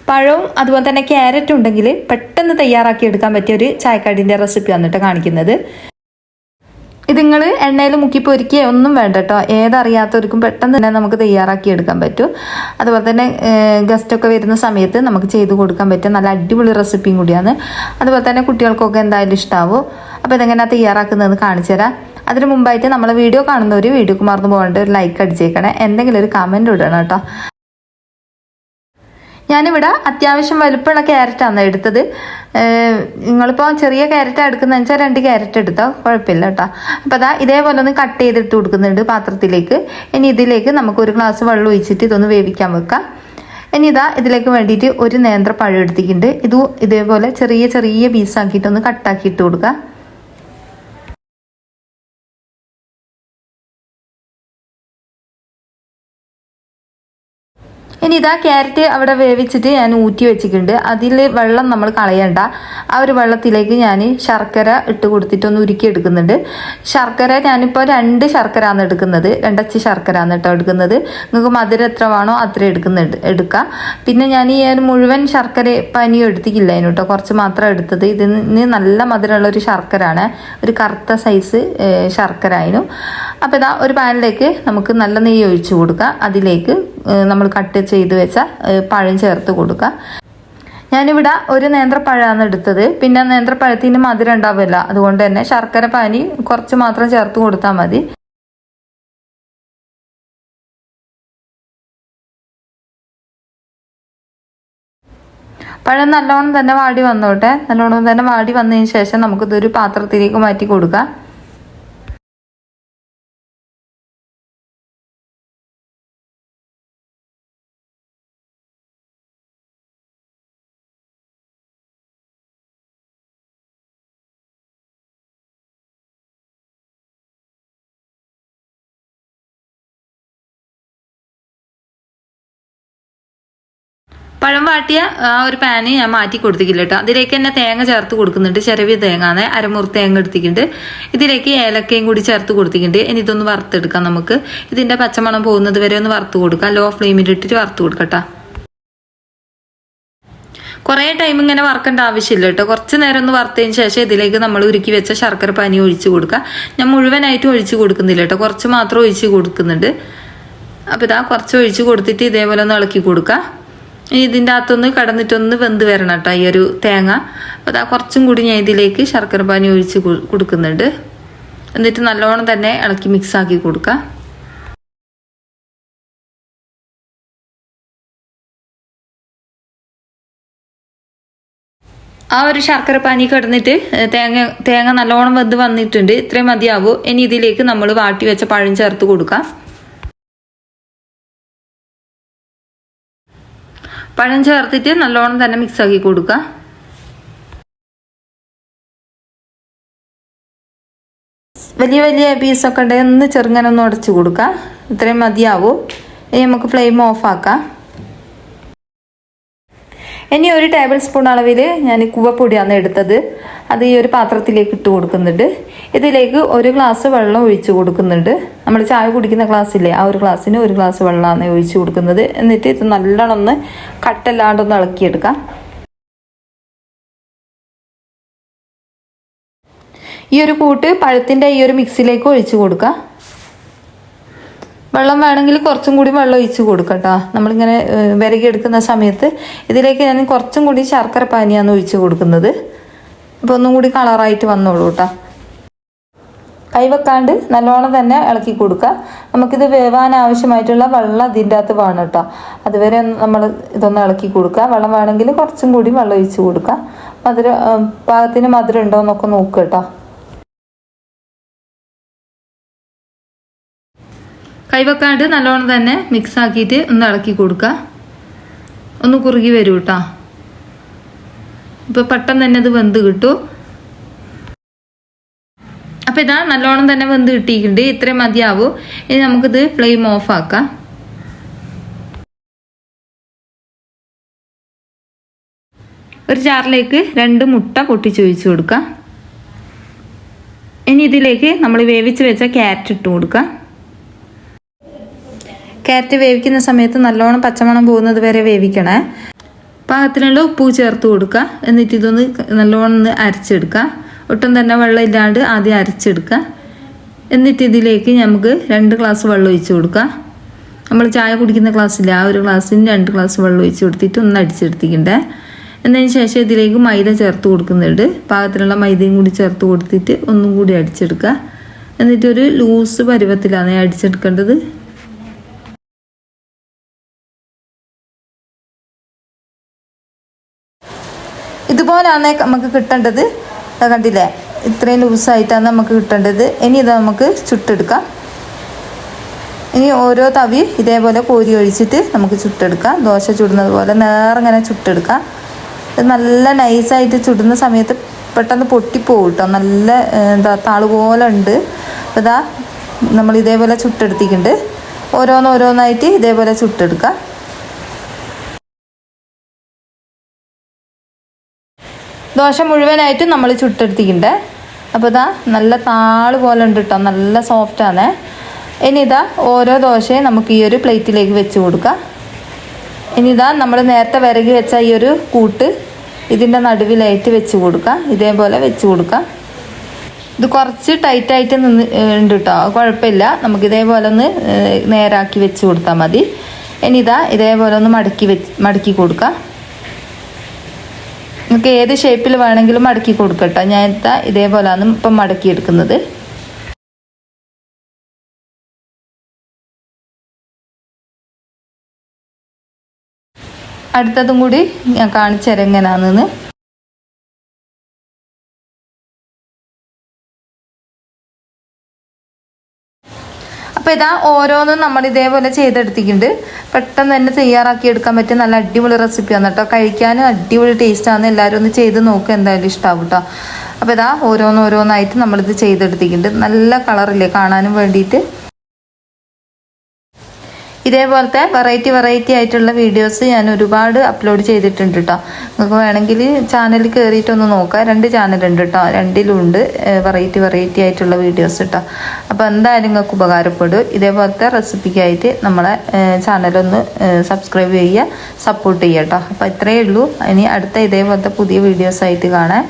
പഴവും അതുപോലെ തന്നെ ക്യാരറ്റും ഉണ്ടെങ്കിൽ പെട്ടെന്ന് തയ്യാറാക്കി എടുക്കാൻ പറ്റിയ ഒരു ചായക്കടിൻ്റെ റെസിപ്പി വന്നിട്ട് കാണിക്കുന്നത്. ഇത് നിങ്ങൾ എണ്ണയിൽ മുക്കി പൊരിക്കുക ഒന്നും വേണ്ട കേട്ടോ. ഏതറിയാത്തവർക്കും പെട്ടെന്ന് തന്നെ നമുക്ക് തയ്യാറാക്കി എടുക്കാൻ പറ്റും. അതുപോലെ തന്നെ ഗസ്റ്റൊക്കെ വരുന്ന സമയത്ത് നമുക്ക് ചെയ്ത് കൊടുക്കാൻ പറ്റും നല്ല അടിപൊളി റെസിപ്പിയും കൂടിയാണ്. അതുപോലെ തന്നെ കുട്ടികൾക്കൊക്കെ എന്തായാലും ഇഷ്ടമാവും. അപ്പോൾ ഇതെങ്ങനെയാണ് തയ്യാറാക്കുന്നതെന്ന് കാണിച്ചു തരാം. അതിന് മുമ്പായിട്ട് നമ്മളെ വീഡിയോ കാണുന്നവർ വീഡിയോക്ക് മറന്നു പോകേണ്ട ഒരു ലൈക്ക് അടിച്ചേക്കണേ, എന്തെങ്കിലും ഒരു കമൻറ്റ് ഇടണം കേട്ടോ. ഞാനിവിടെ അത്യാവശ്യം വലുപ്പമുള്ള ക്യാരറ്റാണ് എടുത്തത്. നിങ്ങളിപ്പോൾ ചെറിയ ക്യാരറ്റാണ് എടുക്കുന്നതെന്ന് വെച്ചാൽ 2 ക്യാരറ്റ് എടുത്താൽ കുഴപ്പമില്ല കേട്ടോ. അപ്പോൾ അതാ ഇതേപോലെ ഒന്ന് കട്ട് ചെയ്തിട്ട് കൊടുക്കുന്നുണ്ട് പാത്രത്തിലേക്ക്. ഇനി ഇതിലേക്ക് നമുക്ക് 1 ഗ്ലാസ് വെള്ളം ഒഴിച്ചിട്ട് ഇതൊന്ന് വേവിക്കാൻ വെക്കാം. ഇനി ഇതാ ഇതിലേക്ക് വേണ്ടിയിട്ട് ഒരു നേന്ത്രപ്പഴം എടുത്തിട്ടുണ്ട്. ഇതേപോലെ ചെറിയ ചെറിയ പീസാക്കിയിട്ടൊന്ന് കട്ടാക്കിയിട്ട് കൊടുക്കുക. ഇനി ഇതാ ക്യാരറ്റ് അവിടെ വേവിച്ചിട്ട് ഞാൻ ഊറ്റി വെച്ചിട്ടുണ്ട്. അതിൽ വെള്ളം നമ്മൾ കളയണ്ട. ആ ഒരു വെള്ളത്തിലേക്ക് ഞാൻ ശർക്കര ഇട്ട് കൊടുത്തിട്ടൊന്ന് ഉരുക്കി എടുക്കുന്നുണ്ട്. ശർക്കര ഞാനിപ്പോൾ 2 ശർക്കരയാണ് എടുക്കുന്നത്. 2 അച്ച് ശർക്കരയാണ് കേട്ടോ എടുക്കുന്നത്. നിങ്ങൾക്ക് മധുരം എത്ര വേണോ അത്ര എടുക്കുക. പിന്നെ ഞാൻ ഈ ഒരു മുഴുവൻ ശർക്കര പനിയും എടുത്തിട്ടില്ല അതിന് കേട്ടോ, കുറച്ച് മാത്രം എടുത്തത്. ഇതിന് നല്ല മധുരമുള്ളൊരു ശർക്കരയാണ്, ഒരു കറുത്ത സൈസ് ശർക്കര ആയിരുന്നു. അപ്പോൾ ഇതാ ഒരു പാനിലേക്ക് നമുക്ക് നല്ല നെയ്യ് ഒഴിച്ചു കൊടുക്കുക. അതിലേക്ക് നമ്മൾ കട്ട് ചെയ്ത് വെച്ച പഴം ചേർത്ത് കൊടുക്കുക. ഞാനിവിടെ ഒരു നേന്ത്രപ്പഴമാണ് എടുത്തത്. പിന്നെ നേന്ത്രപ്പഴത്തിന് മധുരം ഉണ്ടാവില്ല, അതുകൊണ്ട് തന്നെ ശർക്കര പാനി കുറച്ച് മാത്രം ചേർത്ത് കൊടുത്താൽ മതി. പഴം നല്ലോണം തന്നെ വാടി വന്നോട്ടെ. നല്ലോണം തന്നെ വാടി വന്നതിന് ശേഷം നമുക്കിതൊരു പാത്രത്തിലേക്ക് മാറ്റി കൊടുക്കാം. പഴം വാട്ടിയ ആ ഒരു പാന് ഞാൻ മാറ്റി കൊടുത്തിട്ടില്ല കേട്ടോ. അതിലേക്ക് തന്നെ തേങ്ങ ചേർത്ത് കൊടുക്കുന്നുണ്ട്. ചെറിയ തേങ്ങ, അരമുറി തേങ്ങ എടുത്തിട്ടുണ്ട്. ഇതിലേക്ക് ഏലക്കയും കൂടി ചേർത്ത് കൊടുത്തിട്ടുണ്ട്. ഇനി ഇതൊന്ന് വറുത്തെടുക്കാം നമുക്ക്. ഇതിന്റെ പച്ചമണം പോകുന്നത് വരെ ഒന്ന് വറുത്ത് കൊടുക്കാം. ലോ ഫ്ലെയിമിൽ ഇട്ടിട്ട് വറുത്ത് കൊടുക്കട്ടോ. കുറേ ടൈം ഇങ്ങനെ വറുക്കേണ്ട ആവശ്യമില്ല കേട്ടോ. കുറച്ച് നേരം ഒന്ന് വറുത്തതിന് ശേഷം ഇതിലേക്ക് നമ്മൾ ഉരുക്കി വെച്ച ശർക്കര പാനി ഒഴിച്ച് കൊടുക്കുക. ഞാൻ മുഴുവനായിട്ട് ഒഴിച്ച് കൊടുക്കുന്നില്ല കേട്ടോ, കുറച്ച് മാത്രം ഒഴിച്ച് കൊടുക്കുന്നുണ്ട്. അപ്പോൾ ഇതാ കുറച്ച് ഒഴിച്ച് കൊടുത്തിട്ട് ഇതേപോലെ ഒന്ന് ഇളക്കി കൊടുക്കുക. ഇതിൻ്റെ അകത്തൊന്ന് കടന്നിട്ടൊന്ന് വെന്ത് വരണം കേട്ടോ ഈ ഒരു തേങ്ങ. അപ്പോൾ അതാ കുറച്ചും കൂടി ഞാൻ ഇതിലേക്ക് ശർക്കര പാനി ഒഴിച്ച് കൊടുക്കുന്നുണ്ട്. എന്നിട്ട് നല്ലോണം തന്നെ ഇളക്കി മിക്സാക്കി കൊടുക്കുക. ആ ഒരു ശർക്കര പാനി കിടന്നിട്ട് തേങ്ങ നല്ലോണം വെന്ത് വന്നിട്ടുണ്ട്. ഇത്രയും മതിയാവും. ഇനി ഇതിലേക്ക് നമ്മൾ വാട്ടി വെച്ച പഴം ചേർത്ത് കൊടുക്കാം. പഴം ചേർത്തിട്ട് നല്ലോണം തന്നെ മിക്സാക്കി കൊടുക്കുക. വലിയ വലിയ പീസൊക്കെ ഉണ്ടെങ്കിൽ ഒന്ന് ചെറുങ്ങനെ ഒന്ന് ഉടച്ച് കൊടുക്കുക. ഇത്രയും മതിയാവും. ഇനി നമുക്ക് ഫ്ലെയിം ഓഫ് ആക്കാം. ഇനി 1 ടേബിൾ സ്പൂൺ അളവിൽ ഞാൻ കൂവപ്പൊടിയാണ് എടുത്തത്. അത് ഈ ഒരു പാത്രത്തിലേക്ക് ഇട്ട് കൊടുക്കുന്നുണ്ട്. ഇതിലേക്ക് 1 ഗ്ലാസ് വെള്ളം ഒഴിച്ച് കൊടുക്കുന്നുണ്ട്. നമ്മൾ ചായ കുടിക്കുന്ന ഗ്ലാസ്സില്ലേ, ആ ഒരു ഗ്ലാസ്സിന് 1 ഗ്ലാസ് വെള്ളമാണ് ഒഴിച്ച് കൊടുക്കുന്നത്. എന്നിട്ട് ഇത് നല്ലോണം ഒന്ന് കട്ടല്ലാണ്ടൊന്ന് ഇളക്കിയെടുക്കാം. ഈ ഒരു കൂട്ട് പഴത്തിൻ്റെ ഈ ഒരു മിക്സിലേക്ക് ഒഴിച്ച് കൊടുക്കുക. വെള്ളം വേണമെങ്കിൽ കുറച്ചും കൂടി വെള്ളം ഒഴിച്ച് കൊടുക്കട്ടോ. നമ്മളിങ്ങനെ വിരകിയെടുക്കുന്ന സമയത്ത് ഇതിലേക്ക് ഞാൻ കുറച്ചും കൂടി ശർക്കര പാനിയാണ് ഒഴിച്ച് കൊടുക്കുന്നത്. അപ്പോൾ ഒന്നും കൂടി കളറായിട്ട് വന്നോളൂ കേട്ടോ. കൈവെക്കാണ്ട് നല്ലോണം തന്നെ ഇളക്കി കൊടുക്കുക. നമുക്കിത് വേവാൻ ആവശ്യമായിട്ടുള്ള വെള്ളം ഇതിൻ്റെ അകത്ത് വേണം കേട്ടോ. അതുവരെ നമ്മൾ ഇതൊന്ന് ഇളക്കി കൊടുക്കുക. വെള്ളം വേണമെങ്കിൽ കുറച്ചും കൂടി വെള്ളം ഒഴിച്ച് കൊടുക്കുക. പാകത്തിന് മധുരം ഉണ്ടോ എന്നൊക്കെ നോക്കുക കേട്ടോ. കൈവെക്കാണ്ട് നല്ലോണം തന്നെ മിക്സ് ആക്കിയിട്ട് ഒന്ന് ഇളക്കി കൊടുക്കുക. ഒന്ന് കുറുകി വരും കേട്ടോ. ഇപ്പോൾ പെട്ടെന്ന് തന്നെ ഇത് വെന്ത് കിട്ടും. അപ്പോൾ ഇതാ നല്ലോണം തന്നെ വെന്ത് കിട്ടിയിട്ടുണ്ട്. ഇത്രയും മതിയാവും. ഇനി നമുക്കിത് ഫ്ലെയിം ഓഫ് ആക്കാം. ഒരു ജാറിലേക്ക് 2 മുട്ട പൊട്ടിച്ച് ഒഴിച്ച് കൊടുക്കുക. ഇനി ഇതിലേക്ക് നമ്മൾ വേവിച്ച് വെച്ച ക്യാരറ്റ് ഇട്ട് കൊടുക്കുക. ക്യാരറ്റ് വേവിക്കുന്ന സമയത്ത് നല്ലോണം പച്ചമണം പോകുന്നത് വരെ വേവിക്കണേ. പാകത്തിനുള്ള ഉപ്പ് ചേർത്ത് കൊടുക്കുക. എന്നിട്ട് ഇതൊന്ന് നല്ലോണം ഒന്ന് അരച്ചെടുക്കുക. ഒട്ടും തന്നെ വെള്ളം ഇല്ലാണ്ട് ആദ്യം അരച്ചെടുക്കുക. എന്നിട്ട് ഇതിലേക്ക് നമുക്ക് 2 ഗ്ലാസ് വെള്ളം ഒഴിച്ച് കൊടുക്കുക. നമ്മൾ ചായ കുടിക്കുന്ന ഗ്ലാസ്സില്ല, ആ ഒരു ഗ്ലാസ്സിന് 2 ഗ്ലാസ് വെള്ളം ഒഴിച്ച് കൊടുത്തിട്ട് ഒന്ന് അടിച്ചെടുത്തിക്കണ്ടേ. എന്നതിന് ശേഷം ഇതിലേക്ക് മൈദ ചേർത്ത് കൊടുക്കുന്നുണ്ട്. പാകത്തിലുള്ള മൈദയും കൂടി ചേർത്ത് കൊടുത്തിട്ട് ഒന്നും കൂടി അടിച്ചെടുക്കുക. എന്നിട്ടൊരു ലൂസ് പരുവത്തിലാണ് അടിച്ചെടുക്കേണ്ടത്. ഇതുപോലാണ് നമുക്ക് കിട്ടേണ്ടത്. കണ്ടില്ലേ, ഇത്രയും ലൂസായിട്ടാണ് നമുക്ക് കിട്ടേണ്ടത്. ഇനി ഇത് നമുക്ക് ചുട്ടെടുക്കാം. ഇനി ഓരോ തവി ഇതേപോലെ കോരി ഒഴിച്ചിട്ട് നമുക്ക് ചുട്ടെടുക്കാം. ദോശ ചുടുന്നത് പോലെ നേർങ്ങനെ ചുട്ടെടുക്കാം. ഇത് നല്ല നൈസായിട്ട് ചുടുന്ന സമയത്ത് പെട്ടെന്ന് പൊട്ടിപ്പോകും കേട്ടോ. നല്ല താള് പോലെ ഉണ്ട്. അപ്പോൾ ഇതാ നമ്മൾ ഇതേപോലെ ചുട്ടെടുത്തിട്ടുണ്ട്. ഓരോന്നോരോന്നായിട്ട് ഇതേപോലെ ചുട്ടെടുക്കാം. ദോശ മുഴുവനായിട്ടും നമ്മൾ ചുട്ടെടുത്തിട്ടുണ്ട്. അപ്പോൾ ഇതാ നല്ല താള് പോലെ ഉണ്ട് കേട്ടോ, നല്ല സോഫ്റ്റാണ്. ഇനി ഇതാ ഓരോ ദോശയും നമുക്ക് ഈ ഒരു പ്ലേറ്റിലേക്ക് വെച്ച് കൊടുക്കാം. ഇനി ഇതാ നമ്മൾ നേരത്തെ വിരകി വെച്ച ഈ ഒരു കൂട്ട് ഇതിൻ്റെ നടുവിലായിട്ട് വെച്ച് കൊടുക്കുക. ഇതേപോലെ വെച്ച് കൊടുക്കുക. ഇത് കുറച്ച് ടൈറ്റായിട്ട് ഉണ്ട് കേട്ടോ, കുഴപ്പമില്ല. നമുക്ക് ഇതേപോലെ ഒന്ന് നേരാക്കി വെച്ച് കൊടുത്താൽ മതി. ഇനി ഇതാ ഇതേപോലെ ഒന്ന് മടക്കി കൊടുക്കുക. നിങ്ങൾക്ക് ഏത് ഷേപ്പിൽ വേണമെങ്കിലും മടക്കി കൊടുക്കട്ടോ. ഞാൻ ഇതേപോലെയാണ് ഇപ്പം മടക്കിയെടുക്കുന്നത്. അടുത്തതും കൂടി ഞാൻ കാണിച്ചു തരാം എങ്ങനെയാണെന്ന്. അപ്പോൾ ഇതാ ഓരോന്നും നമ്മൾ ഇതേപോലെ ചെയ്തെടുത്തിട്ടുണ്ട്. പെട്ടെന്ന് തന്നെ തയ്യാറാക്കി എടുക്കാൻ പറ്റിയ നല്ല അടിപൊളി റെസിപ്പിയാണ് കേട്ടോ. കഴിക്കാനും അടിപൊളി ടേസ്റ്റാണ്. എല്ലാവരും ഒന്ന് ചെയ്ത് നോക്കുക, എന്തായാലും ഇഷ്ടമാവും കേട്ടോ. അപ്പോൾ ഇതാ ഓരോന്നോരോന്നായിട്ട് നമ്മളിത് ചെയ്തെടുത്തിട്ടുണ്ട്. നല്ല കളറില്ലേ കാണാനും വേണ്ടിയിട്ട്. ഇതേപോലത്തെ വെറൈറ്റി ആയിട്ടുള്ള വീഡിയോസ് ഞാൻ ഒരുപാട് അപ്ലോഡ് ചെയ്തിട്ടുണ്ട് കേട്ടോ. നിങ്ങൾക്ക് വേണമെങ്കിൽ ചാനലിൽ കയറിയിട്ടൊന്ന് നോക്കാം. 2 ചാനലുണ്ട് കേട്ടോ, 2ലുണ്ട് വെറൈറ്റി ആയിട്ടുള്ള വീഡിയോസ് കേട്ടോ. അപ്പോൾ എന്തായാലും നിങ്ങൾക്ക് ഉപകാരപ്പെടും. ഇതേപോലത്തെ റെസിപ്പിക്കായിട്ട് നമ്മളെ ചാനലൊന്ന് സബ്സ്ക്രൈബ് ചെയ്യുക, സപ്പോർട്ട് ചെയ്യുക കേട്ടോ. അപ്പോൾ ഇത്രയേ ഉള്ളൂ. ഇനി അടുത്ത ഇതേപോലത്തെ പുതിയ വീഡിയോസായിട്ട് കാണാം.